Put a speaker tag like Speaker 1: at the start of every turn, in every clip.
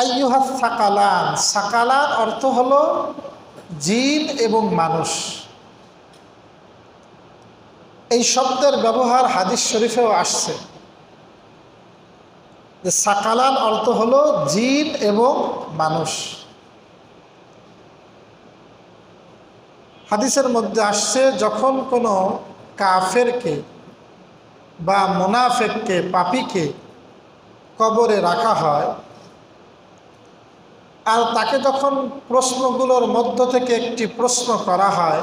Speaker 1: আইয়ুহাস সাকালান, সাকালান অর্থ হলো জিন এবং মানুষ। এই শব্দের ব্যবহার হাদিস শরীফেও আসছে যে সাকালান অর্থ হলো জিন এবং মানুষ। হাদিসের মধ্যে আসছে যখন কোনো কাফেরকে বা মুনাফিককে, পাপীকে কবরে রাখা হয় আর তাকে যখন প্রশ্নগুলোর মধ্য থেকে একটি প্রশ্ন করা হয়,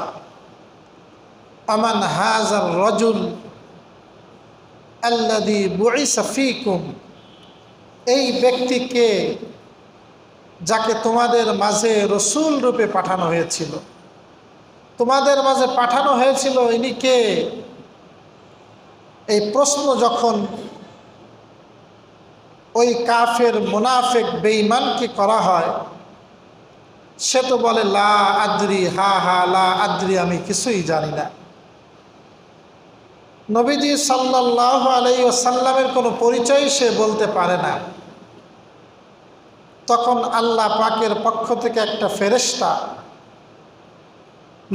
Speaker 1: আমান হাযার রাজুল আল্লাযী বুইসা ফীকুম, এই ব্যক্তিকে যাকে তোমাদের মাঝে রসূল রূপে পাঠানো হয়েছিল, তোমাদের মাঝে পাঠানো হয়েছিল, ইনি কে? এই প্রশ্ন যখন ওই কাফের মুনাফিক বেঈমানকে করা হয়, সে তো বলে লা আদ্রি, হা হা লা আদ্রি, আমি কিছুই জানি না। নবীজি সাল্লাল্লাহু আলাইহি ওয়াসাল্লামের কোনো পরিচয় সে বলতে পারে না। তখন আল্লাহ পাকের পক্ষ থেকে একটা ফেরেশতা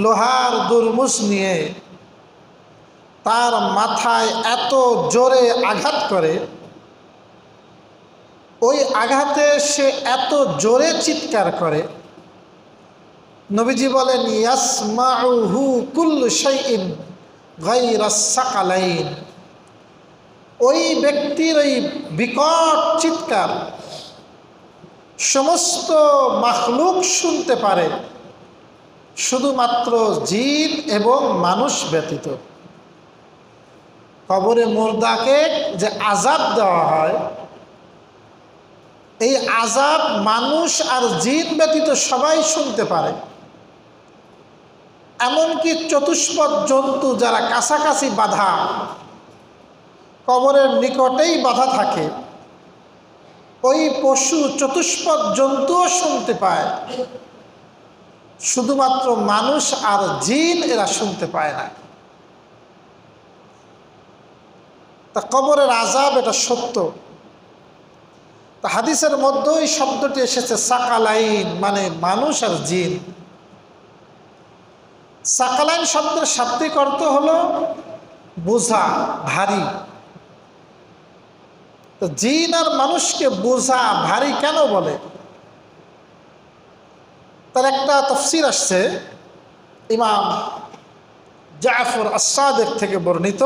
Speaker 1: লোহার দুরমুস নিয়ে তার মাথায় এত জোরে আঘাত করে, ওই আঘাতে সে এত জোরে চিৎকার করে, নবীজি বলেন ইয়াসমাউহু কুল্লু শাইইন গায়রাস সাকালাইন, ওই ব্যক্তির ওই বিকট চিৎকার সমস্ত মাখলুক শুনতে পারে, শুধুমাত্র জিন এবং মানুষ ব্যতীত। কবরে মুর্দাকে যে আযাব দেওয়া হয়, এই আযাব মানুষ আর জিন ব্যতীত সবাই শুনতে পারে। এমনকি চতুষ্পদ জন্তু যারা কাছাকাছি বাঁধা, কবরের নিকটেই বাঁধা থাকে, ওই পশু চতুষ্পদ জন্তুও শুনতে পায়, শুধুমাত্র মানুষ আর জিন এরা শুনতে পায় না। তা কবরের আযাব এটা সত্য। তা হাদিসের মধ্যে এই শব্দটি এসেছে সাকালাইন, মানে মানুষ আর জিন। সাকালাইন শব্দের শাব্দিক অর্থ হলো বোঝা, ভারী। তো জিন আর মানুষকে বোঝা, ভারী কেন বলে? তার একটা তাফসীর আসছে ইমাম জাফর আস-সাদিক থেকে বর্ণিত,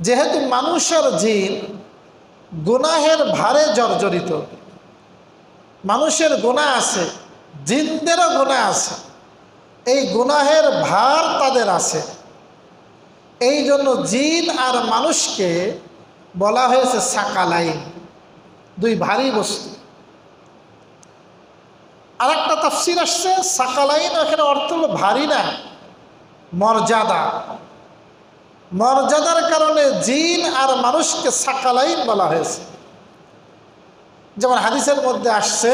Speaker 1: যেহেতু মানুষ আর জিন গুনাহের ভারে জর্জরিত, মানুষের গুনাহ আছে, জিনদেরও গুনাহ আছে, এই গুনাহের ভার তাদের আছে, এই জন্য জিন আর মানুষকে বলা হয়েছে সাকালাইন, দুই ভারী বস্তু। আর একটা তাফসীর আসছে সাকালাইন, এখানে অর্থ হলো ভারী না, মর্যাদা। মর্যাদার কারণে জিন আর মানুষকে সাকালাইন বলা হয়েছে। যেমন হাদিসের মধ্যে আসছে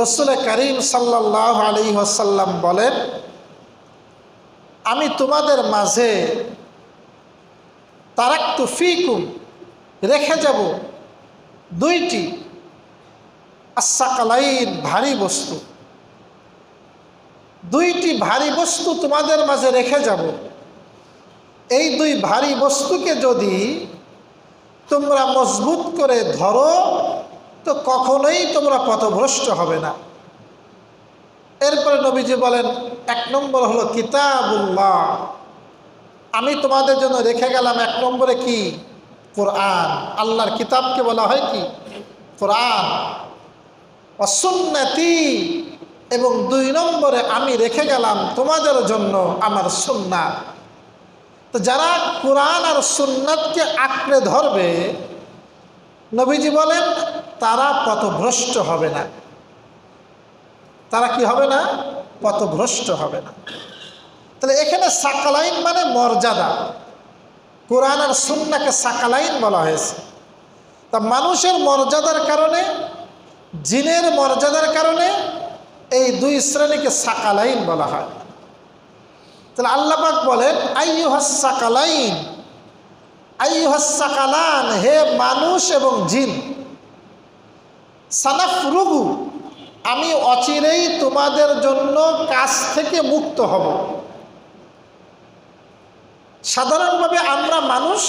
Speaker 1: রাসূল করিম সাল্লাল্লাহু আলাইহি ওয়াসাল্লাম বলেন, আমি তোমাদের মাঝে তারাকতু ফীকুম, রেখে যাব দুইটি আস-সাকালাইন, ভারী বস্তু। দুইটি ভারী বস্তু তোমাদের মাঝে রেখে যাব। এই দুই ভারী বস্তুকে যদি তোমরা মজবুত করে ধরো তো কখনোই তোমরা পথভ্রষ্ট হবে না। এরপরে নবীজি বলেন, এক নম্বর হলো কিতাবুল্লাহ, আমি তোমাদের জন্য রেখে গেলাম এক নম্বরে কি? কোরআন। আল্লাহর কিতাবকে বলা হয় কি? কোরআন। ওয়া সুন্নতি, এবং দুই নম্বরে আমি রেখে গেলাম তোমাদের জন্য আমার সুন্নাত। তো যারা কোরআন আর সুন্নাতকে আঁকড়ে ধরবে, নবীজি বলেন তারা পথভ্রষ্ট হবে না। তারা কি হবে না? পথভ্রষ্ট হবে না। তাহলে এখানে সাকালাইন মানে মর্যাদা, কোরআন আর সুন্নাহকে সাকালাইন বলা হয়েছে। তা মানুষের মর্যাদার কারণে, জিনের মর্যাদার কারণে এই দুই শ্রেণীকে সাকালাইন বলা হয়। তাহলে আল্লাহ পাক বলেন আইয়ুহাস সাকালাইন, আইয়ুহাস সাকালান, হে মানুষ এবং জিন। সানাফরুগু, আমি অচিরেই তোমাদের জন্য কাজ থেকে মুক্ত হব। সাধারণভাবে আমরা মানুষ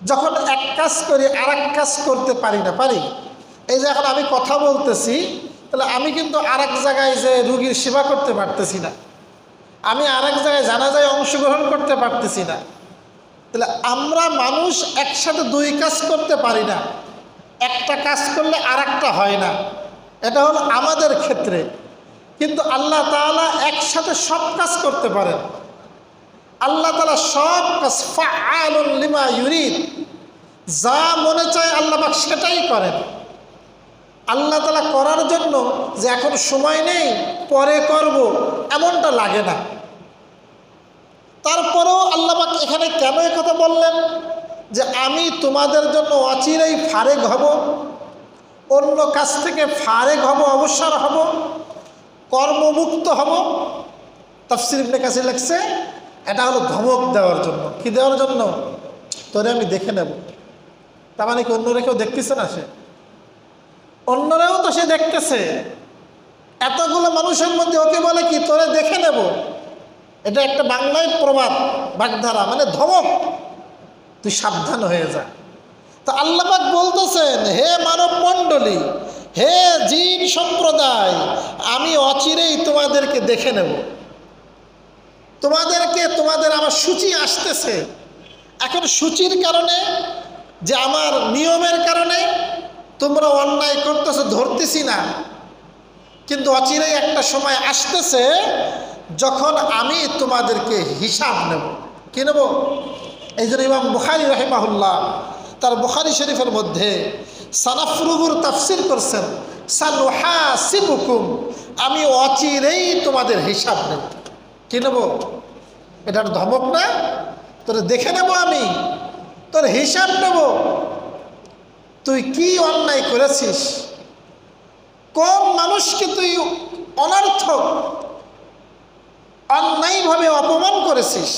Speaker 1: যখন এক কাজ করি আর এক কাজ করতে পারি না, পারি? এই যে এখন আমি কথা বলতেছি, তাহলে আমি কিন্তু আর এক জায়গায় যে রুগীর সেবা করতে পারতেছি না, আমি আর এক জায়গায় জানাজায় অংশগ্রহণ করতে পারতেছি না। তাহলে আমরা মানুষ একসাথে দুই কাজ করতে পারি না, একটা কাজ করলে আর একটা হয় না, এটা হলো আমাদের ক্ষেত্রে। কিন্তু আল্লাহ তাআলা একসাথে সব কাজ করতে পারেন। আল্লাহ তাআলা সব কাজ ফাআলুন লিমা ইউরিদ, যা মনে চায় আল্লাহ পাক সেটাই করেন। আল্লাহ তাআলা করার জন্য যে এখন সময় নেই পরে করব এমনটা লাগে না। তারপরেও আল্লাহ পাক এখানে কেন এই কথা বললেন যে আমি তোমাদের জন্য অচিরেই ফারেগ হব, অন্য কাজ থেকে ফারেগ হব, অবসর হব, কর্মমুক্ত হব? তাফসীর ইবনে কাসির লিখছে এটা হলো ধমক দেওয়ার জন্য। কি দেওয়ার জন্য? তোরে আমি দেখে নেব। তার মানে কি অন্যরা কেউ দেখতেছে না? সে অন্যরাও তো সে দেখতেছে। এতগুলো মানুষের মধ্যে ওকে বলে কি তোরে দেখে নেব, এটা একটা বাংলায় প্রবাদ বাগধারা, মানে ধমক, তুই সাবধান হয়ে যা। তো আল্লাহ পাক বলতেছেন, হে মানব মণ্ডলী, হে জিন সম্প্রদায়, আমি অচিরেই তোমাদেরকে দেখে নেব। তোমাদের আমার সূচি আসতেছে। এখন সূচির কারণে, যে আমার নিয়মের কারণে তোমরা অন্যায় করতেছো ধরতেছি না, কিন্তু অচিরেই একটা সময় আসতেছে যখন আমি তোমাদেরকে হিসাব নেব। কি নেব? এই জন্য ইমাম বুখারী রাহিমাহুল্লাহ তার বুখারী শরীফের মধ্যে সানাফরুগুর তাফসীর করছেন, সানুহাসিবুকুম, আমি অচিরেই তোমাদের হিসাব নেব। কি নেব? এটার ধমক না? তোরে দেখে নেব, আমি তোর হিসাব নেব। তুই কি অন্যায় করেছিস, কোন মানুষকে তুই অনর্থক অন্যায়ভাবে অপমান করেছিস,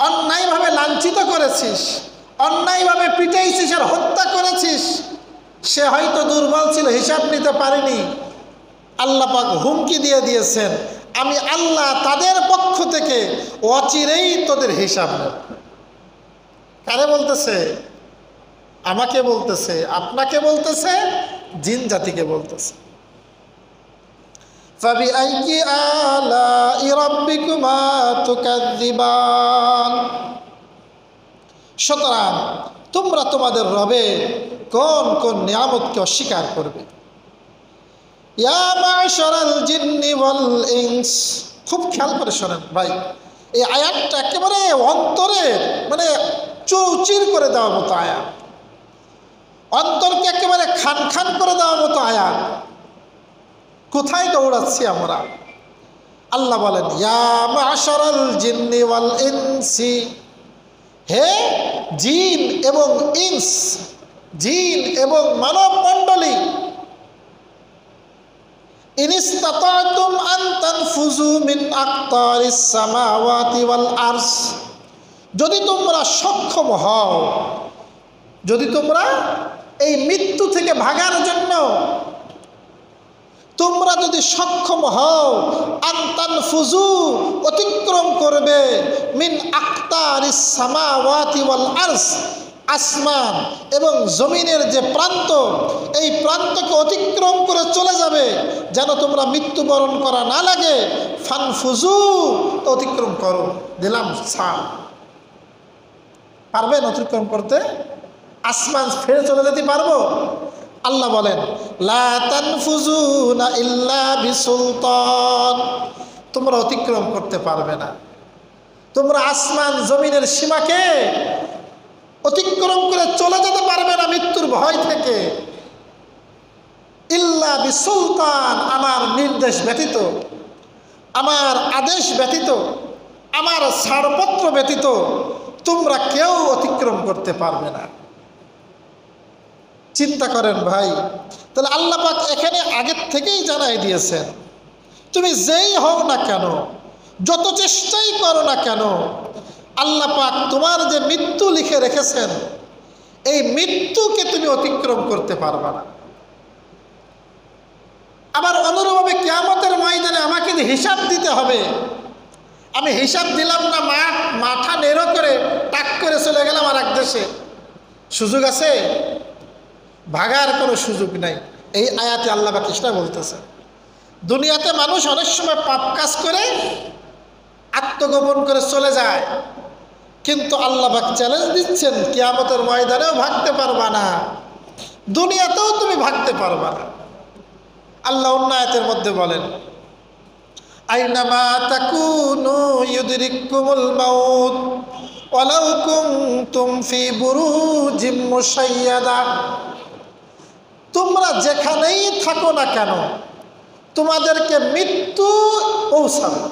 Speaker 1: অন্যায়ভাবে লাঞ্ছিত করেছিস, অন্যায়ভাবে পিটাইছিস আর হত্যা করেছিস। সে হয়তো দুর্বল ছিল, হিসাব নিতে পারেনি। আল্লাহ পাক হুমকি দিয়ে দিয়েছেন, আমি আল্লাহ তাদের পক্ষ থেকে অচিরেই তোদের হিসাব নেব। কারে বলতেছে? আমাকে বলতেছে, আপনাকে বলতেছে, জিন জাতিকে বলতেছে। ফাবিআইয়ি আলাই রাব্বিকুমা তুকাযযিবান, সুতরাং তোমরা তোমাদের রবে কোন কোন নিয়ামতকে অস্বীকার করবে। ইয়া মা'শারাল জিন্নি ওয়াল ইনস, খুব খেয়াল করে শোনেন ভাই, এই আয়াতটা একেবারে অন্তরে মানে চৌচির করে দেওয়ার মতো আয়াত, অন্তরকে একেবারে খান খান করে দেওয়ার মতো আয়াত। কোথায় দৌড়াচ্ছি আমরা? আল্লাহ বলেন, ইয়া মা'শারাল জিন্নি ওয়াল ইনসি, হে জিন এবং ইনস, জিন এবং মানব মণ্ডলী, ইনিস্তাতাতুম আন তানফুযু মিন আকতারিস সামাওয়াতি ওয়াল আরশ, যদি তোমরা সক্ষম হও, যদি তোমরা এই মৃত্যু থেকে ভাগার জন্য তোমরা যদি সক্ষম হও, আন তানফুযু, অতিক্রম করবে, মিন আকতারিস সামাওয়াতি ওয়াল আরশ, আসমান এবং জমিনের যে প্রান্ত, এই প্রান্তকে অতিক্রম করে চলে যাবে, যেন তোমরা মৃত্যুবরণ করা না লাগে। ফানফুজু, অতিক্রম করো, দিলাম ছাড়। পারবেন অতিক্রম করতে? আসমান ফেরে চলে যেতে পারবো? আল্লাহ বলেন, লা তানফুজুনা ইল্লা বিসুলতান, তোমরা অতিক্রম করতে পারবে না, তোমরা আসমান জমিনের সীমাকে অতিক্রম করে চলে যেতে পারবে না মৃত্যুর ভয় থেকে। ইল্লা বিসুলতান, আমার নির্দেশ ব্যতীত, আমার আদেশ ব্যতীত, আমার ছাড়পত্র ব্যতীত তোমরা কেউ অতিক্রম করতে পারবে না। চিন্তা করেন ভাই, তাহলে আল্লাহ পাক এখানে আগের থেকেই জানাই দিয়েছেন, তুমি যেই হও না কেন, যত চেষ্টাই করো না কেন, আল্লাহ পাক তোমার যে মৃত্যু লিখে রেখেছেন, এই মৃত্যুকে তুমি অতিক্রম করতে পারবে না। যদি হিসাব দিতে হবে, আমি হিসাব দিলাম না, মাথা নেড়ো করে টাক করে চলে গেলাম আর এক দেশে, সুযোগ আছে? ভাগার কোনো সুযোগ নাই। এই আয়াতে আল্লাহ পাক কৃষ্ণ বলতেছে, দুনিয়াতে মানুষ অনেক সময় পাপ কাজ করে আত্মগোপন করে চলে যায়, কিন্তু আল্লাহ পাক চ্যালেঞ্জ দিচ্ছেন, কিয়ামতের ময়দানেও ভাগতে পারবা না, দুনিয়াতেও তুমি ভাগতে পারবা না। আল্লাহ অন্য আয়াতের মধ্যে বলেন, আইনামা তাকুনু ইউদরিকুমুল মাউত ওয়ালাউ কুনতুম ফি বুরুজিম মুশাইয়াদা। তোমরা যেখানেই থাকো না কেন তোমাদেরকে মৃত্যু পৌঁছাবে,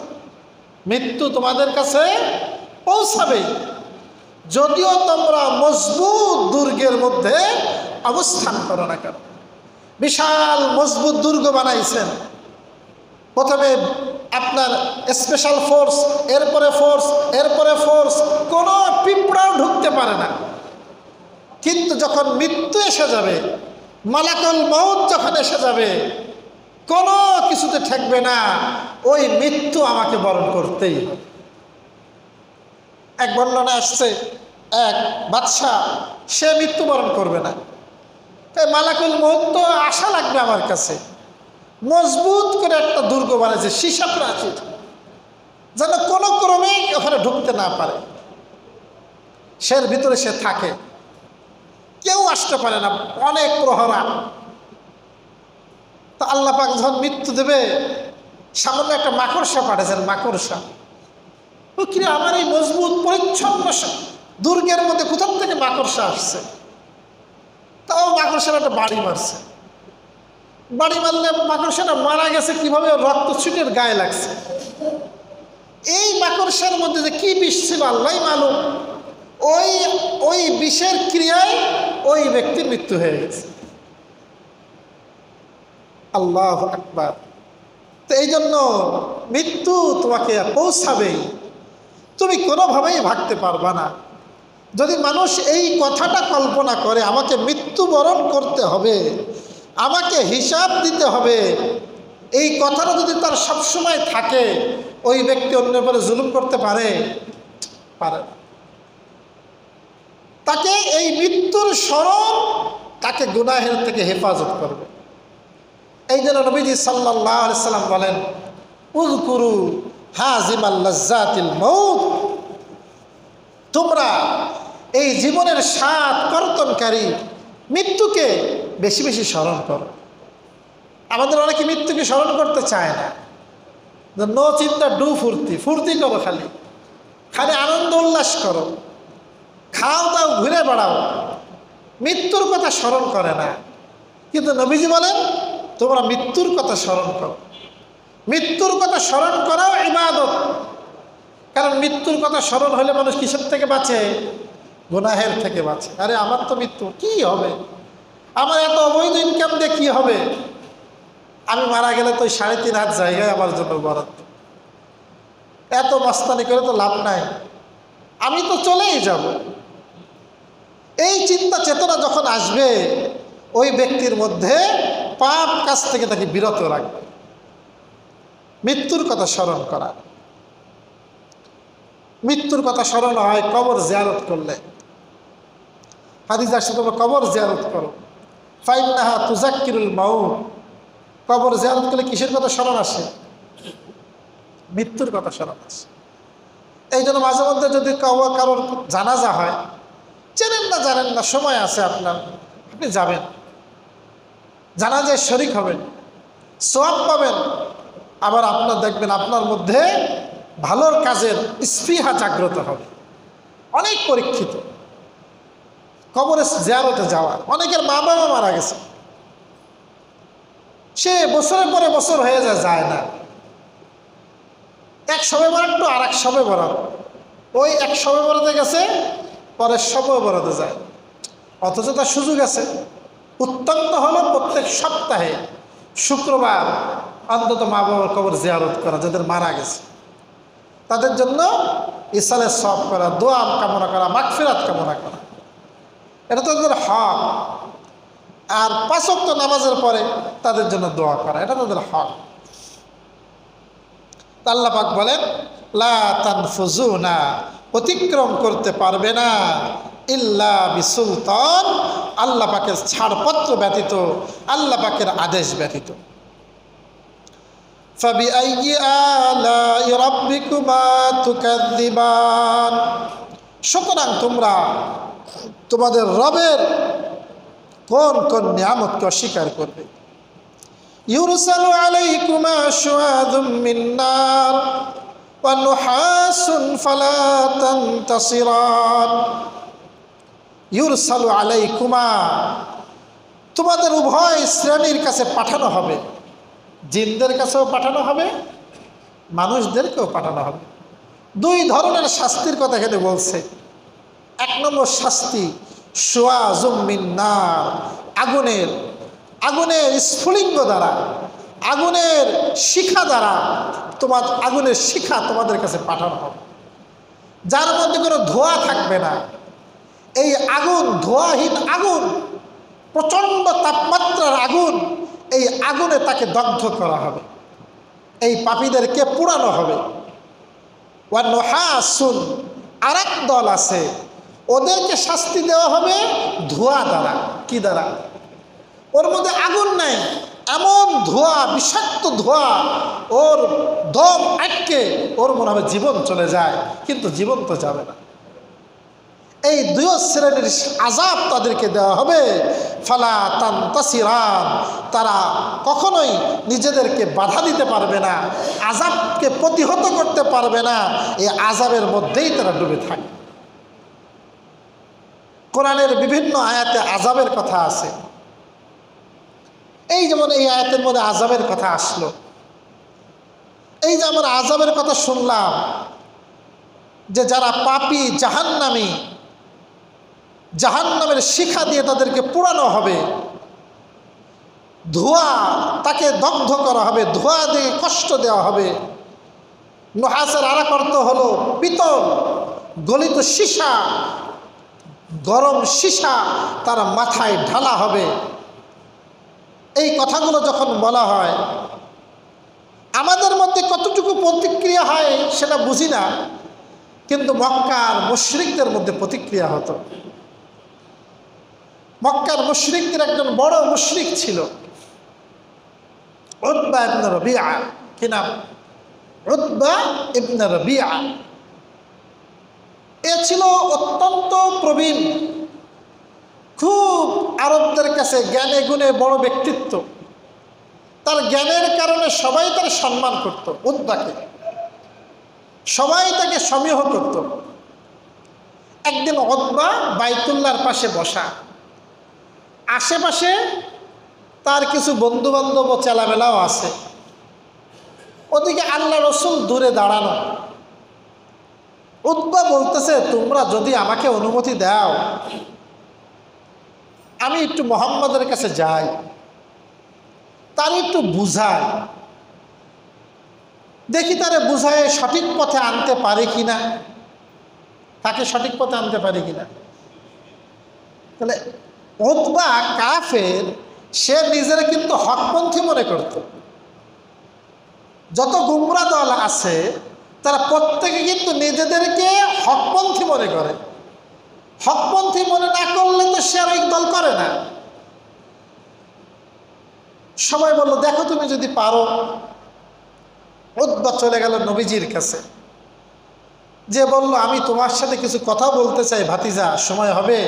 Speaker 1: মৃত্যু তোমাদের কাছে পৌঁছাবে, যদিও তোমরা মজবুত দুর্গের মধ্যে অবস্থান করো না কেন। বিশাল মজবুত দুর্গ বানাইছেন, প্রথমে আপনার স্পেশাল ফোর্স, এরপরে ফোর্স, এরপরে ফোর্স, কোনো পিঁপড়াও ঢুকতে পারে না। কিন্তু যখন মৃত্যু এসে যাবে, মালাকুল মউত যখন এসে যাবে, কোনো কিছুতে ঠেকবে না, ওই মৃত্যু আমাকে বরণ করতেই হবে। এক বর্ণনা আসছে, এক বাদশাহ সে মৃত্যুবরণ করবে না, তাই মালাকুল মউত তো আশা লাগবে আমার কাছে, মজবুত করে একটা দুর্গ বানাইছে, সীসা প্রাচীর, যেন কোনো ক্রমেই ওখানে ঢুকতে না পারে, সের ভিতরে সে থাকে, কেউ আসতে পারে না, অনেক প্রহরা। তো আল্লাহ পাক যখন মৃত্যু দেবে, সামান্য একটা মাকড়সা পাঠাচ্ছেন, মাকড়সা, ও কিরে আমার এই মজবুত পরিচ্ছন্ন দুর্গের মধ্যে কোথার থেকে মাকড়সা আসছে? তাও মাকড়সার একটা বাড়ি মারছে, বাড়ি মারলে মাকড়সাটা মারা গেছে কিভাবে, রক্ত ছুটের গায়ে লাগছে। এই মাকড়সার মধ্যে যে কি বিষ ছিল আল্লাহ মালুম, ওই বিষের ক্রিয়ায় ওই ব্যক্তির মৃত্যু হয়ে গেছে। আল্লাহু আকবার। তো এই জন্য মৃত্যু তোমাকে পৌঁছাবেই, তুমি কোনোভাবেই ভাগতে পারবা না। যদি মানুষ এই কথাটা কল্পনা করে, আমাকে মৃত্যুবরণ করতে হবে, আমাকে হিসাব দিতে হবে, এই কথাটা যদি তার সবসময় থাকে, ওই ব্যক্তি অন্যের উপরে জুলুম করতে পারে? পারে না। তাকে এই মৃত্যুর স্মরণ তাকে গুনাহের থেকে হেফাজত করবে। এই জন্য নবীজি সাল্লাল্লাহু আলাইহি সাল্লাম বলেন, উযকুরু হাজিমাল লাজ্জাতিল মাউত, তোমরা এই জীবনের স্বাদ কর্তনকারী মৃত্যুকে বেশি বেশি স্মরণ করো। আমাদের অনেকে মৃত্যুকে স্মরণ করতে চায় না, নো চিন্তা ডু ফুর্তি, ফুর্তি করো, খালি খালি আনন্দ উল্লাস করো, খাও দাও, ঘুরে বেড়াও, মৃত্যুর কথা স্মরণ করে না। কিন্তু নবীজি বলেন, তোমরা মৃত্যুর কথা স্মরণ করো। মৃত্যুর কথা স্মরণ করাও ইবাদত, কারণ মৃত্যুর কথা স্মরণ হলে মানুষ কিসের থেকে বাঁচে? গুনাহের থেকে বাঁচে। আরে আমার তো মৃত্যু, কি হবে? আমার এত অবৈধ ইনকাম দিয়ে কী হবে? আমি মারা গেলে তো 3.5 হাত জায়গায় আমার জন্য বরাদ্দ, এত মস্তানি করে তো লাভ নাই, আমি তো চলেই যাব। এই চিন্তা চেতনা যখন আসবে, ওই ব্যক্তির মধ্যে পাপ কাজ থেকে তাকে বিরত রাখবে। মৃত্যুর কথা স্মরণ করা, মৃত্যুর কথা স্মরণ হয় কবর জিয়ারত করলে। হাদিস আসছে, তোমরা কবর জিয়ারত করো, ফাইন্নাহা তুযাক্কিরুল মাউত। কবর জিয়ারত করলে কিসের কথা স্মরণ আসে? মৃত্যুর কথা স্মরণ আসে। এই জন্য মাঝে মধ্যে যদি কারোর জানাজা হয়, চেনেন না জানেন না, সময় আছে আপনার, আপনি যাবেন, জানাজায় শরীক হবেন, সওয়াব পাবেন। আবার আপনার দেখবেন আপনার মধ্যে ভালোর কাজের স্পৃহা জাগ্রত হবে। অনেক পরীক্ষিত কবরে জিয়ারতে যাওয়া। অনেকের মা বাবা মারা গেছে, সে বছরের পরে বছর হয়ে যায় না, এক শবে বরাত তো আর এক শবে বরাত, ওই এক শবে বরাতে গেছে, পরে শবে বরাতে যায়, অথচ তার সুযোগ আছে। উত্তম হলো প্রত্যেক সপ্তাহে শুক্রবার অন্তত মা বাবার কবর জিয়ারত করা, যাদের মারা গেছে তাদের জন্য ইসালের সওয়াব করা, দোয়া কামনা করা, মাগফিরাত কামনা করা, এটা তো তাদের হক। আর 5 ওয়াক্ত নামাজের পরে তাদের জন্য দোয়া করা, এটা তাদের হক। আল্লাহ পাক বলেন লা তানফুজুনা, অতিক্রম করতে পারবে না ইল্লা বিসুলতান, আল্লাহ পাকের ছাড়পত্র ব্যতীত, আল্লাহ পাকের আদেশ ব্যতীত। ফাবিআইয়ি আলাই রাব্বিকুমা তুকাযযিবান, সুতরাং তোমরা তোমাদের রবের কোন কোন নিয়ামতকে অস্বীকার করবে। ইউরসালু আলাইকুমা শুআযুম মিন নার ওয়া নুহাসুন ফালা তানতাসিরান। ইউরসালু আলাইকুমা, তোমাদের উভয় শ্রেণীর কাছে পাঠানো হবে, জিনদের কাছেও পাঠানো হবে, মানুষদেরকেও পাঠানো হবে। দুই ধরনের শাস্তির কথা এখানে বলছে। এক নম্বর শাস্তি শুআযুম মিন নার, আগুনের আগুনের স্ফুলিঙ্গ দ্বারা, আগুনের শিখা দ্বারা, আগুনের শিখা তোমাদের কাছে পাঠানো হবে, যার মধ্যে কোনো ধোঁয়া থাকবে না। এই আগুন ধোঁয়াহীন আগুন, প্রচণ্ড তাপমাত্রার আগুন, এই আগুনে তাকে দগ্ধ করা হবে, এই পাপীদেরকে পোড়ানো হবে। ওয়া নুহাসুন, আর এক দল আছে, ওদেরকে শাস্তি দেওয়া হবে ধোঁয়া দ্বারা। কি দ্বারা? ওর মধ্যে আগুন নেই, এমন ধোঁয়া, বিষাক্ত ধোঁয়া, ওর দম আটকে ওর মনে হবে জীবন চলে যায়, কিন্তু জীবন তো যাবে না। এই দুই শ্রেণীর আযাব তাদেরকে দেওয়া হবে। ফালা তানতাসিরান, তারা কখনোই নিজেদেরকে বাধা দিতে পারবে না, আযাবকে প্রতিহত করতে পারবে না, এই আযাবের মধ্যেই তারা ডুবে থাকে। কোরআনের বিভিন্ন আয়াতে আযাবের কথা আছে। এই যেমন এই আয়াতের মধ্যে আযাবের কথা আসলো। এই যে আমরা আযাবের কথা শুনলাম, যে যারা পাপী জাহান্নামী, জাহান্নামের শিখা দিয়ে তাদেরকে পোড়ানো হবে, ধোঁয়া, তাকে দগ্ধ করা হবে, ধোঁয়া দিয়ে কষ্ট দেওয়া হবে। নুহাসের আরেক অর্থ হলো পিতল, গলিত সীসা, গরম সীসা তার মাথায় ঢালা হবে। এই কথাগুলো যখন বলা হয়, আমাদের মধ্যে কতটুকু প্রতিক্রিয়া হয় সেটা বুঝি না, কিন্তু মক্কার মুশরিকদের মধ্যে প্রতিক্রিয়া হতো। মক্কার মুশরিকদের একজন বড় মুশরিক ছিল, উতবা ইবনে রবিআ। কি নাম? উতবা ইবনে রবিআ। এ ছিল অত্যন্ত প্রবীণ, খুব আরবদের কাছে জ্ঞানে গুণে বড় ব্যক্তিত্ব। তার জ্ঞানের কারণে সবাই তার সম্মান করত, উতবাকে সবাই তাকে সমীহ করত। একদিন উতবা বাইতুল্লাহর পাশে বসা, আশেপাশে তার কিছু বন্ধু বান্ধব ও চেলামেলাও আছে, ওদিকে আল্লাহ রসুল দূরে দাঁড়ানো। উতবা বলতেছে, তোমরা যদি আমাকে অনুমতি দাও, আমি একটু মুহাম্মাদের কাছে যাই, তার একটু বুঝাই, দেখি তারে বুঝায় সঠিক পথে আনতে পারে কিনা, তাকে সঠিক পথে আনতে পারে কিনা। তাহলে উতবা কাফের, সে নিজের কিন্তু হকপন্থী মনে করত। যত গুমরা দল আছে তারা প্রত্যেকে কিন্তু নিজেদেরকে হকপন্থী মনে করে। হকপন্থী মনে না করলে তো সে আর এই দল করে না। সবাই বলল, দেখো তুমি যদি পারো। উতবা চলে গেল নবীজির কাছে, যে বলল, আমি তোমার সাথে কিছু কথা বলতে চাই ভাতিজা, সময় হবে?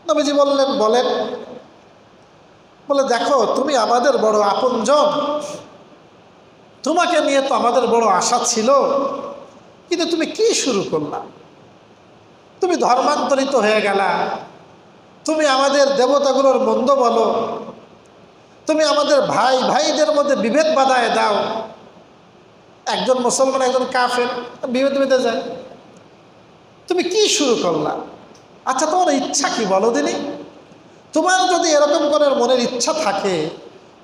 Speaker 1: নবীজি বললেন, বলেন। বলে, দেখো তুমি আমাদের বড় আপনজন, তোমাকে নিয়ে তো আমাদের বড় আশা ছিল, কিন্তু তুমি কি শুরু করলা? তুমি ধর্মান্তরিত হয়ে গেলা, তুমি আমাদের দেবতাগুলোর মন্দ বলো, তুমি আমাদের ভাই ভাইদের মধ্যে বিভেদ বাধায় দাও। একজন মুসলমান একজন কাফের, বিভেদ বেঁধে যায়। তুমি কি শুরু করলা? আচ্ছা, তোমার ইচ্ছা কি বলো দিনি? তোমার যদি এরকম করে মনের ইচ্ছা থাকে,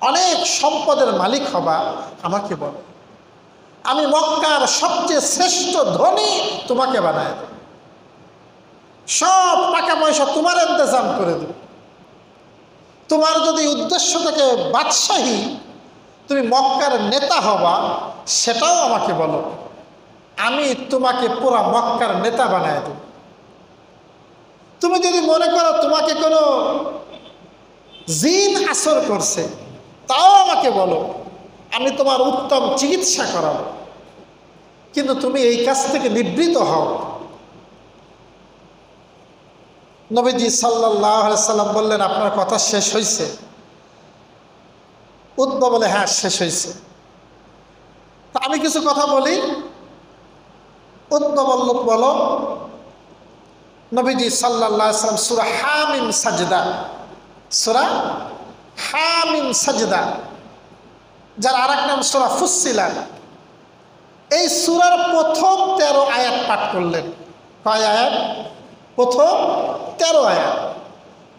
Speaker 1: অনেক সম্পদের মালিক হবা, আমাকে বলো, আমি মক্কার সবচেয়ে শ্রেষ্ঠ ধনী তোমাকে বানায় দেব, সব টাকা পয়সা তোমার ইন্তজাম করে দেব। তোমার যদি উদ্দেশ্য থাকে বাদশাহী, তুমি মক্কার নেতা হবা, সেটাও আমাকে বলো, আমি তোমাকে পুরা মক্কার নেতা বানায় দেব। তুমি যদি মনে করো তোমাকে কোনো জিন আসর করছে, তাও আমাকে বলো, আমি তোমার উত্তম চিকিৎসা করাবো, কিন্তু তুমি এই কাজ থেকে নিবৃত হও। নবীজি সাল্লাল্লাহু আলাইহি সাল্লাম বললেন, আপনার কথা শেষ হয়েছে? উতবা বলে, হ্যাঁ শেষ হয়েছে। তা আমি কিছু কথা বলি। উতবা বলল, বলো। নবীজি সাল্লাল্লাহু আলাইহি সাল্লাম সূরা হামিম সাজদা, সূরা হামিম সাজদা, যার আরেক নাম সূরা ফুসসিলাত, এই সূরার প্রথম 13 আয়াত পাঠ করলেন। কয় আয়াত? প্রথম 13 আয়াত।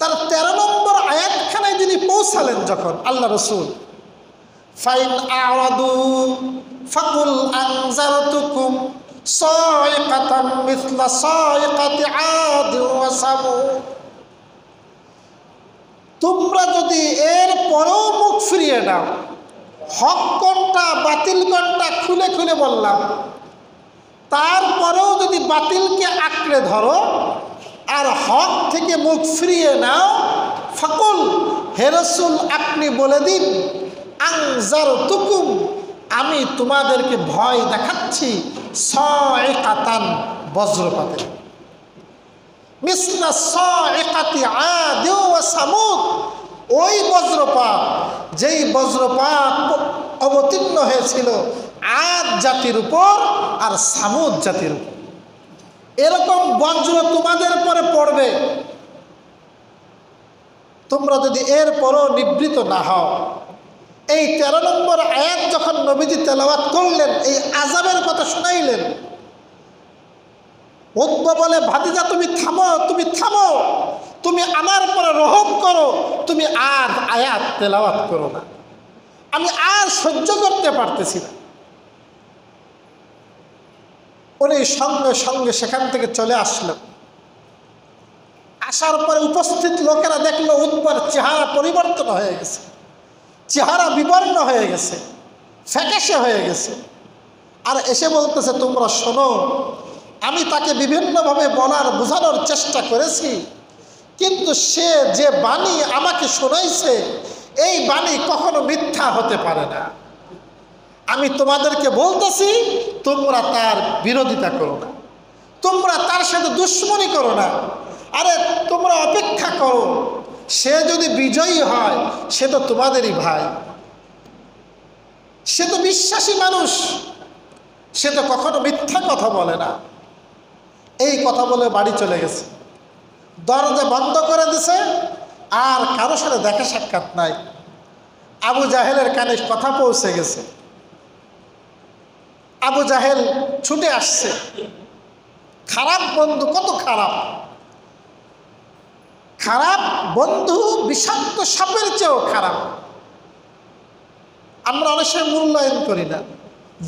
Speaker 1: তার 13 নম্বর আয়াতখানায় যিনি পৌঁছালেন যখন আল্লাহ রসুল, ফাইন আরাদু ফাকুল আনজারতুকুম সাইকাতাম মিসলা সাইকাতি আদ ওয়া সামুদ, তোমরা যদি এর পরেও মুখ ফিরিয়ে নাও, হক কোনটা বাতিল কোনটা খুলে খুলে বললাম, তারপরেও যদি বাতিলকে আঁকড়ে ধরো আর হক থেকে মুখ ফিরিয়ে নাও, ফাকুল, হে রাসূল আপনি বলে দিন, আনজারতুকুম, আমি তোমাদেরকে ভয় দেখাচ্ছি, সাইকাতান, বজ্রপাতে, মিসলা সাইকাতি আদ ওয়া সামুদ, ওই বজ্রপাত যেই বজ্রপাত অবতীর্ণ হয়েছিল আদ জাতির উপর আর সামুদ জাতির উপর, এরকম বজ্র তোমাদের পরে পড়বে, তোমরা যদি এর পরও নিবৃত না হও। এই 13 নম্বর আয়াত যখন নবীজি তেলাওয়াত করলেন, এই আযাবের কথা শুনাইলেন, উতবা বলে, ভাতিজা তুমি থামো, তুমি থামো, তুমি আমার পরে রহম করো, তুমি আর আয়াত তেলাওয়াত করো না, আমি আর সহ্য করতে পারতেছি না। উনি সঙ্গে সঙ্গে সেখান থেকে চলে আসলো। আসার পরে উপস্থিত লোকেরা দেখলো উতবার চেহারা পরিবর্তন হয়ে গেছে, চেহারা বিবর্ণ হয়ে গেছে, ফ্যাকাশে হয়ে গেছে। আর এসে বলতেছে, তোমরা শোনো, আমি তাকে বিভিন্নভাবে বলার বোঝানোর চেষ্টা করেছি, কিন্তু সে যে বাণী আমাকে শোনাইছে, এই বাণী কখনো মিথ্যা হতে পারে না। আমি তোমাদেরকে বলতেছি, তোমরা তার বিরোধিতা করো না, তোমরা তার সাথে দুশ্মনী করো না, আরে তোমরা অপেক্ষা করো, সে যদি বিজয়ী হয় সে তো তোমাদেরই ভাই, সে তো বিশ্বাসী মানুষ, সে তো কখনো মিথ্যা কথা বলে না। এই কথা বলে বাড়ি চলে গেছে, দরজা বন্ধ করে দিছে, আর কারো সাথে দেখা সাক্ষাৎ নাই। আবু জাহেলের কানে কথা পৌঁছে গেছে, আবু জাহেল ছুটে আসছে। খারাপ বন্ধু কত খারাপ, খারাপ বন্ধু বিষাক্ত সাপের চেয়েও খারাপ। আমরা অনেক সময় মূল্যায়ন করি না,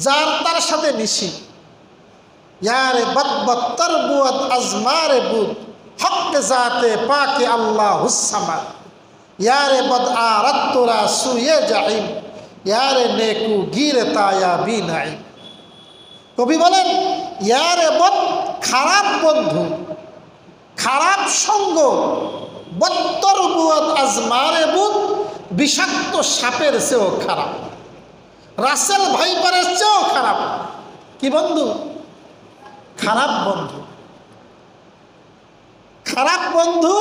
Speaker 1: যার তার সাথে মিশি। ইয়ারে বদবত্তর বুয়াদ আজমারে বুদ হক জাতে পাকে আল্লাহ হুসামা, ইয়ারে বদ আরাত্তরা সুয়ে জাহিম, ইয়ারে নেকু গিরে তায়া বি নাই। কবি বলেন, ইয়ারে বদ, খারাপ বন্ধু, খারাপ সঙ্গ, বত্তর বুয়াদ আজমারে বুদ, বিষাক্ত সাপের চেয়েও খারাপ, রাসেল ভাইপারের চেয়েও খারাপ। কি বন্ধু? খারাপ বন্ধু। খারাপ বন্ধু,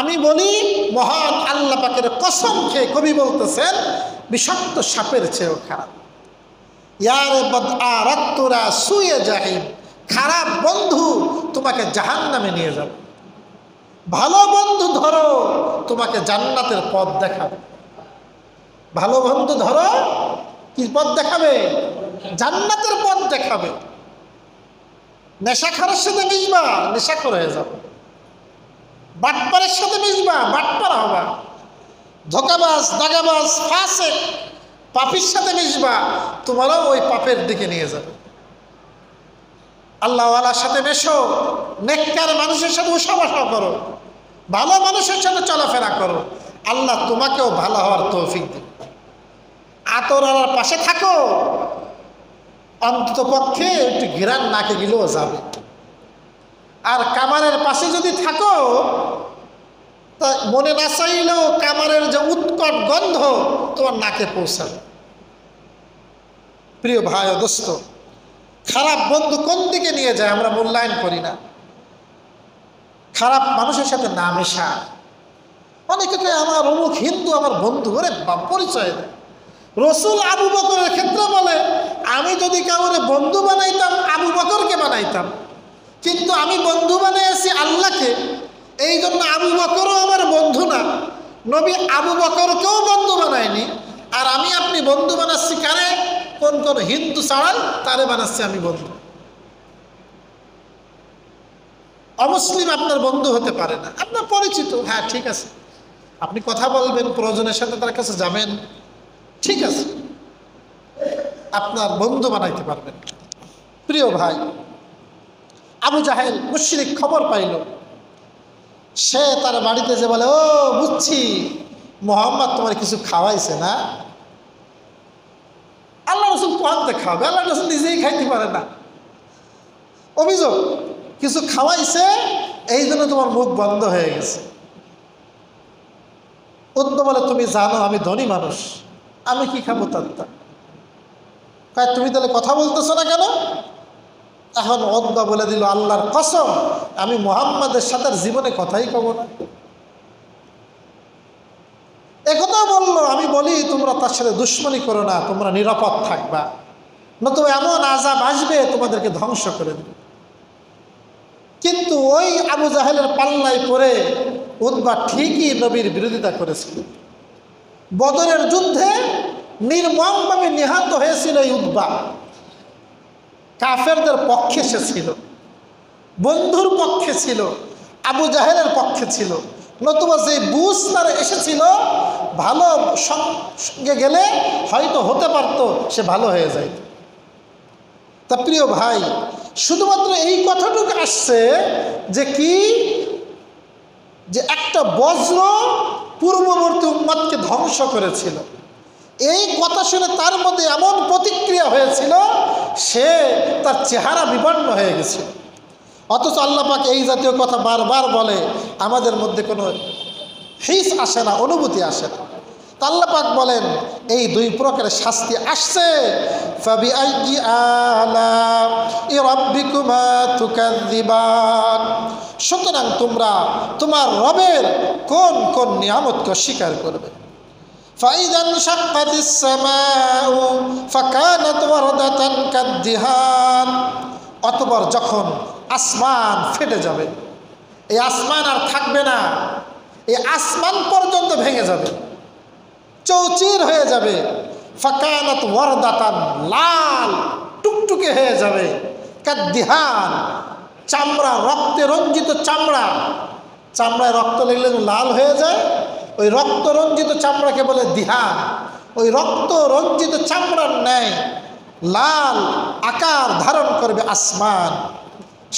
Speaker 1: আমি বলি মহান আল্লাহ পাকের কসম খেয়ে কবি বলতেছেন, বিষাক্ত সাপের চেয়েও খারাপ। ইয়ারে বদআরাত্তুরা সুয়ে জাহিম, খারাপ বন্ধু তোমাকে জাহান্নামে নিয়ে যাবে, ভালো বন্ধু ধরো তোমাকে জান্নাতের পথ দেখাবে। ভালো বন্ধু ধরো, কি পথ দেখাবে? জান্নাতের পথ দেখাবে। নেশাখোরের সাথে মিশবা, নেশাখোর হয়ে যাবে। বাটপারের সাথে মিশবা, বাটপার হবা। ধোকাবাজ, দাগাবাজ, ফাসিক, পাপীর সাথে মিশবা, তোমারও ওই পাপের দিকে নিয়ে যাবে। আল্লাহওয়ালার সাথে মেশো, নেককার মানুষের সাথে উঠা-বসা করো, ভালো মানুষের সাথে চলাফেরা করো, আল্লাহ তোমাকেও ভালো হওয়ার তৌফিক দিবে। আতরার পাশে থাকো, অন্তত পক্ষে একটু ঘিরান নাকে গেলেও যাবে। আর কামারের পাশে যদি থাকো, তা মনে না চাইলেও কামারের যে উৎকট গন্ধ তোমার নাকে পৌঁছাবে। প্রিয় ভাই ও দোস্ত, খারাপ বন্ধু কোন দিকে নিয়ে যায় আমরা মূল্যায়ন করি না। খারাপ মানুষের সাথে না মেশা। অনেকে আমার অমুক হিন্দু আমার বন্ধু, করে পরিচয় দেয়। রসুল আবু বকরের ক্ষেত্রে বলে, আমি যদি কাউরে বন্ধু বানাইতাম আবু বকরকে বানাইতাম, কিন্তু আমি বন্ধু বানাইছি আল্লাহকে, এই জন্য আবু বকরও আমার বন্ধু না। নবী আবু বকরকেও বন্ধু বানায়নি, আর আমি আপনি বন্ধু বানাচ্ছি কারে? কোন কোন হিন্দু ছাড়ান তারে বানাচ্ছি আমি বন্ধু। অমুসলিম আপনার বন্ধু হতে পারে না, আপনার পরিচিত, হ্যাঁ ঠিক আছে, আপনি কথা বলবেন, প্রয়োজনের সাথে তার কাছে যাবেন, ঠিক আছে, আপনার বন্ধু বানাইতে পারবেন। প্রিয় ভাই, আবু জাহেল মুশরিক খবর পাইল, সে তার বাড়িতে যে বলে, ও বুঝছি মোহাম্মদ তোমার কিছু খাওয়াইছে না? আল্লাহ রসুল কোয়ান্তে খাওয়াবে? আল্লাহ রসুল নিজেই খাইতে পারে না। অভিযোগ কিছু খাওয়াইছে, এই জন্য তোমার মুখ বন্ধ হয়ে গেছে। উদ্দ বলে, তুমি জানো আমি ধনী মানুষ, আমি কি খাবো তার? তুমি তাহলে কথা বলতেছো না কেন? এখন উদ্বা বলে দিল, আল্লাহর কসম আমি মুহাম্মাদের সাথে জীবনে কথাই কব না। একথা বললো, আমি বলি তোমরা তার সাথে দুশ্মনী করো না, তোমরা নিরাপদ থাকবা, নতুবা এমন আযাব আসবে তোমাদেরকে ধ্বংস করে দেবে। কিন্তু ওই আবু জাহেলের পাল্লায় পড়ে উতবা ঠিকই নবীর বিরোধিতা করেছিল। বদরের যুদ্ধে নির্মমভাবে নিহত হয়েছিল এই উতবা। কাফেরদের পক্ষে সে ছিল, বন্ধুর পক্ষে ছিল, আবু জাহেলের পক্ষে ছিল। নতুবা যে বুঝ তার এসেছিল, ভালো সঙ্গে গেলে হয়তো হতে পারত সে ভালো হয়ে যাইত। তা প্রিয় ভাই, শুধুমাত্র এই কথাটুকু আসছে যে কি, যে একটা বজ্র পূর্ববর্তী উম্মতকে ধ্বংস করেছিল। এই কথা শুনে তার মধ্যে এমন প্রতিক্রিয়া হয়েছিল, সে তার চেহারা বিবর্ণ হয়ে গেছিল। অথচ আল্লাহ পাক এই জাতীয় কথা বারবার বলে, আমাদের মধ্যে কোনো হিস আসে না, অনুভূতি আসে না। তা আল্লাহ পাক বলেন, এই দুই প্রকারের শাস্তি আসছে। ফাবিআইয়ি আলা'i রাব্বিকুমা তুকাযযিবান, সুতরাং তোমরা তোমার রবের কোন কোন নিয়ামতকে অস্বীকার করবে। ফাইযা ইনশাক্কাতিস সামাউ ফাকানাত ওয়ারদাতান কাদ্দিহান, অতঃপর যখন আসমান ফেটে যাবে, এই আসমান আর থাকবে না, এই আসমান পর্যন্ত ভেঙে যাবে, চৌচির হয়ে যাবে। ফাকানাত ওয়ারদাতান, লাল টুকটুকে হয়ে যাবে। কাদ্দিহান, চামড়া, রক্তে রঞ্জিত চামড়া। চামড়ায় রক্ত লেগলে লাল হয়ে যায়, ওই রক্ত রঞ্জিত চামড়াকে বলে দিহান। ওই রক্ত রঞ্জিত চামড়ার ন্যায় লাল আকার ধারণ করবে আসমান।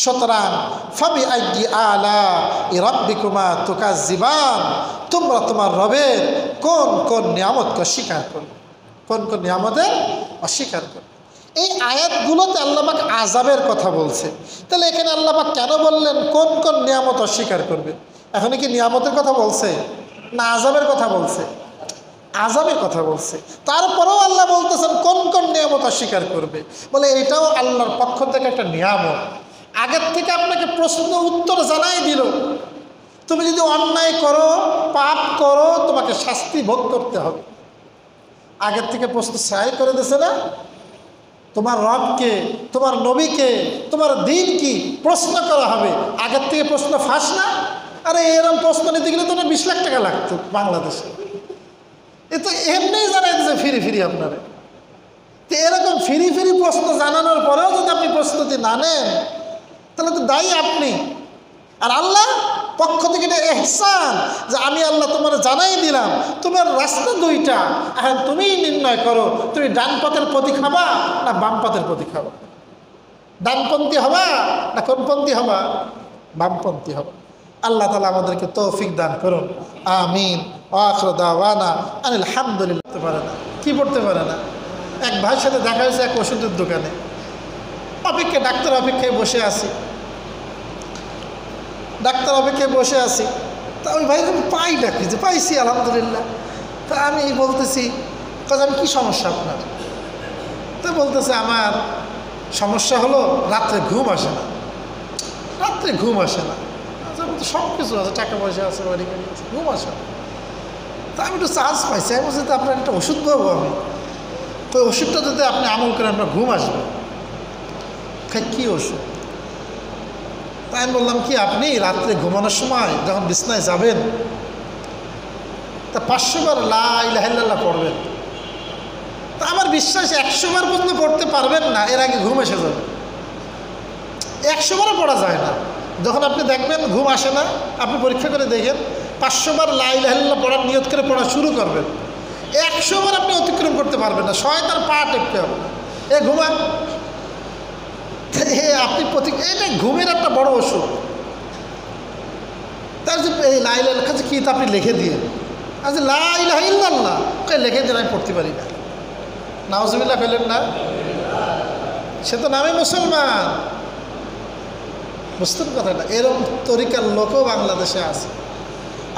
Speaker 1: সুতরাং ফাবিআইয়ি আলা'i রাব্বিকুমা তুকাযযিবান, তোমরা তোমার রবের কোন কোন নিয়ামতকে অস্বীকার করবে, কোন কোন নিয়ামতের অস্বীকার করবে। এই আয়াতগুলোতে আল্লাহ পাক আযাবের কথা বলছে। তাহলে এখানে আল্লাহ পাক কেন বললেন কোন কোন নিয়ামত অস্বীকার করবে? এখন কি নিয়ামতের কথা বলছে না আযাবের কথা বলছে? আযাবের কথা বলছে। তারপরেও আল্লাহ বলতেছেন কোন কোন নিয়ামত অস্বীকার করবে। বলে এটাও আল্লাহর পক্ষ থেকে একটা নিয়ামত। আগের থেকে আপনাকে প্রশ্ন উত্তর জানাই দিল, তুমি যদি অন্যায় করো, পাপ করো, তোমাকে শাস্তি ভোগ করতে হবে। আগের থেকে প্রশ্ন ছাই করে দিয়েছে না? তোমার রবকে, তোমার নবীকে, তোমার দিন কি প্রশ্ন করা হবে। আগের থেকে প্রশ্ন ফাঁস না? আরে এরকম প্রশ্ন নিতে গেলে তো 20 লাখ টাকা লাগতো বাংলাদেশে। এ তো এমনিই জানাই দিচ্ছে ফিরি ফিরি আপনারা। তো এরকম ফিরি ফিরি প্রশ্ন জানানোর পরেও যদি আপনি প্রস্তুতি না নেন, তাহলে তো দায়ী আপনি। আর আল্লাহ পক্ষ থেকে এটা ইহসান যে আমি আল্লাহ তোমার জানাই দিলাম, তোমার রাস্তা দুইটা, এখন তুমিই নির্ণয় করো, তুমি ডান পথের প্রতি খাবা না বাম পথের প্রতি খাবা, ডানপন্থী হবা না কোনপন্থী হবা, বামপন্থী হবা। আল্লাহ তাআলা আমাদেরকে তৌফিক দান করুন, আমিন। ওয়া আখিরু দাওয়ানা আনিল হামদুলিল্লাহ। কি পড়তে পারে না। এক ভাইয়ের সাথে দেখা হয়েছে এক ওষুধের দোকানে, ডাক্তার অপেক্ষায় বসে আছি, তা ওই ভাই আমি পাই ডাকি যে পাইছি আলহামদুলিল্লাহ। তা আমি বলতেছি, কাজ আমি কী সমস্যা আপনার? তা বলতেছে আমার সমস্যা হলো রাত্রে ঘুম আসে না, সব কিছু আছে, টাকা পয়সা আছে, বাড়ি গাড়ি আছে, ঘুম আসে না। তা আমি একটু চান্স পাইছি, আমি বলছি তো আপনার একটা ওষুধ পাবো আমি, ওই ওষুধটা যদি আপনি আমল করেন আপনার ঘুম আসবে। কী ওষুধ? তাই আমি বললাম কি, আপনি রাত্রে ঘুমানোর সময় যখন বিছনায় যাবেন তা 500 বার লা ইলাহা ইল্লাল্লাহ পড়বেন। তা আমার বিশ্বাস 100 বার পর্যন্ত পড়তে পারবেন না, এর আগে ঘুম এসে যাবে। 100 বারও পড়া যায় না। যখন আপনি দেখবেন ঘুম আসে না, আপনি পরীক্ষা করে দেখেন, 500 বার লা ইলাহা ইল্লাল্লাহ পড়ার নিয়ত করে পড়া শুরু করবেন, 100 বার আপনি অতিক্রম করতে পারবেন না, শয়তান পা টেকতে হবে। ঘুমান, আপনি এটা ঘুমের একটা বড় ওষুধ। তার যে এই লা ইলাহা কাছে কি তা আপনি লিখে দিয়ে, আচ্ছা লা ইলাহা ইল্লাল্লাহ লিখে দিন, আমি পড়তে পারি না। নাউজুবিল্লাহ কইলেন না? সে তো নামে মুসলমান, বুঝতেন কথাটা? এরকম তরিকার লোকও বাংলাদেশে আছে।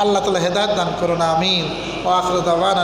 Speaker 1: আল্লাহ তাআলা হেদায়েত দান করুন, আমিন। ওয়া আখিরু দাওয়ানা।